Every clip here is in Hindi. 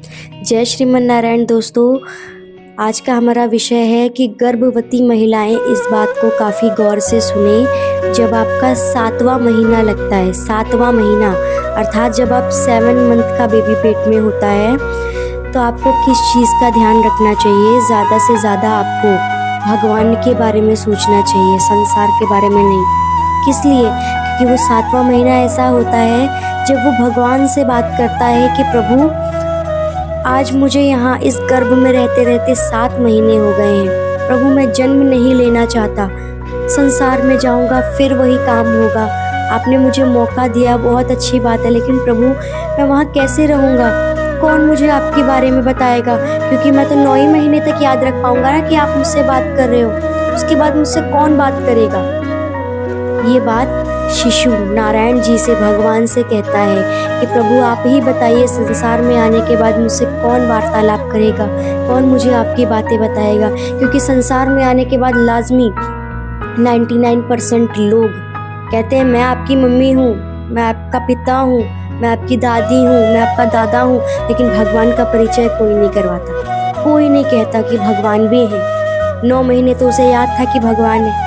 जय श्रीमन नारायण। दोस्तों, आज का हमारा विषय है कि गर्भवती महिलाएं इस बात को काफ़ी गौर से सुने। जब आपका 7वां महीना लगता है, 7वां महीना अर्थात जब आप 7 मंथ का बेबी पेट में होता है, तो आपको किस चीज़ का ध्यान रखना चाहिए? ज़्यादा से ज़्यादा आपको भगवान के बारे में सोचना चाहिए, संसार के बारे में नहीं। किस लिए? क्योंकि वो 7वां महीना ऐसा होता है जब वो भगवान से बात करता है कि प्रभु, आज मुझे यहाँ इस गर्भ में रहते रहते 7 महीने हो गए हैं। प्रभु, मैं जन्म नहीं लेना चाहता, संसार में जाऊँगा फिर वही काम होगा। आपने मुझे मौका दिया, बहुत अच्छी बात है, लेकिन प्रभु मैं वहाँ कैसे रहूँगा? कौन मुझे आपके बारे में बताएगा? क्योंकि मैं तो 9 ही महीने तक याद रख पाऊँगा ना कि आप मुझसे बात कर रहे हो। उसके बाद मुझसे कौन बात करेगा? ये बात शिशु नारायण जी से, भगवान से कहता है कि प्रभु आप ही बताइए, संसार में आने के बाद मुझसे कौन वार्तालाप करेगा, कौन मुझे आपकी बातें बताएगा? क्योंकि संसार में आने के बाद लाजमी 99% लोग कहते हैं मैं आपकी मम्मी हूँ, मैं आपका पिता हूँ, मैं आपकी दादी हूँ, मैं आपका दादा हूँ, लेकिन भगवान का परिचय कोई नहीं करवाता। कोई नहीं कहता कि भगवान भी है। 9 महीने तो उसे याद था कि भगवान है।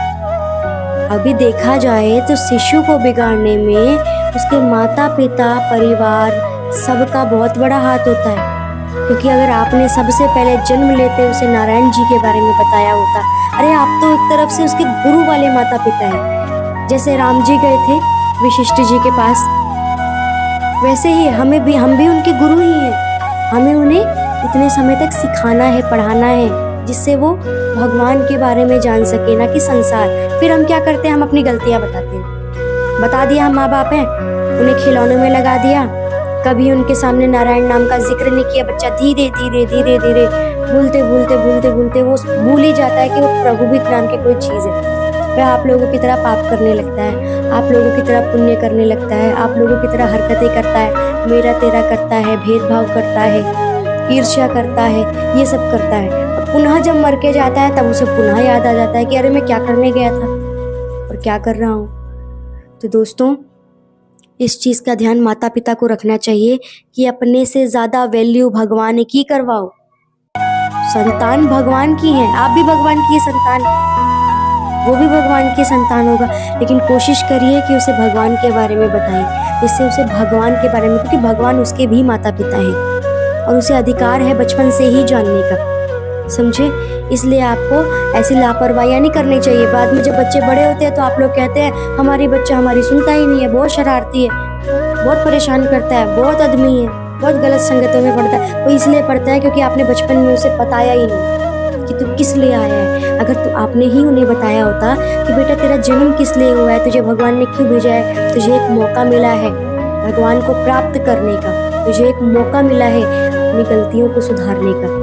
अभी देखा जाए तो शिशु को बिगाड़ने में उसके माता पिता, परिवार, सबका बहुत बड़ा हाथ होता है। क्योंकि अगर आपने सबसे पहले जन्म लेते उसे नारायण जी के बारे में बताया होता, अरे आप तो एक तरफ से उसके गुरु वाले माता पिता हैं। जैसे राम जी गए थे वशिष्ठ जी के पास, वैसे ही हम भी उनके गुरु ही हैं। हमें उन्हें इतने समय तक सिखाना है, पढ़ाना है, जिससे वो भगवान के बारे में जान सके, ना कि संसार। फिर हम क्या करते हैं? हम अपनी गलतियां बताते हैं। बता दिया हम माँ बाप हैं, उन्हें खिलौनों में लगा दिया, कभी उनके सामने नारायण नाम का जिक्र नहीं किया। बच्चा धीरे धीरे धीरे धीरे भूलते भूलते भूलते भूलते वो भूल ही जाता है कि वो प्रभु भी नाम की कोई चीज़ है। वह आप लोगों की तरह पाप करने लगता है, आप लोगों की तरह पुण्य करने लगता है, आप लोगों की तरह हरकतें करता है, मेरा तेरा करता है, भेदभाव करता है, ईर्ष्या करता है, ये सब करता है। पुनः जब मर के जाता है तब उसे पुनः याद आ जाता है कि अरे मैं क्या करने गया था और क्या कर रहा हूँ। तो दोस्तों, इस चीज़ का ध्यान माता पिता को रखना चाहिए कि अपने से ज़्यादा वैल्यू भगवान की करवाओ। संतान भगवान की है, आप भी भगवान की संतान, वो भी भगवान की संतान होगा। लेकिन कोशिश करिए कि उसे भगवान के बारे में बताएं, जिससे उसे भगवान के बारे में, क्योंकि भगवान उसके भी माता पिता हैं और उसे अधिकार है बचपन से ही जानने का, समझे? इसलिए आपको ऐसी लापरवाहियाँ नहीं करनी चाहिए। बाद में जब बच्चे बड़े होते हैं तो आप लोग कहते हैं हमारी बच्चा हमारी सुनता ही नहीं है, बहुत शरारती है, बहुत परेशान करता है, बहुत आदमी है, बहुत गलत संगतों में पड़ता है। वो इसलिए पड़ता है क्योंकि आपने बचपन में उसे बताया ही नहीं कि तू किस लिए आया है। अगर तो आपने ही उन्हें बताया होता कि बेटा तेरा जन्म किस लिए हुआ है, तुझे भगवान ने क्यों भेजा है, तुझे एक मौका मिला है भगवान को प्राप्त करने का, तुझे एक मौका मिला है अपनी गलतियों को सुधारने का।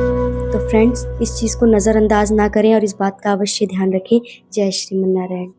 तो फ्रेंड्स, इस चीज़ को नज़रअंदाज ना करें और इस बात का अवश्य ध्यान रखें। जय श्रीमन नारायण।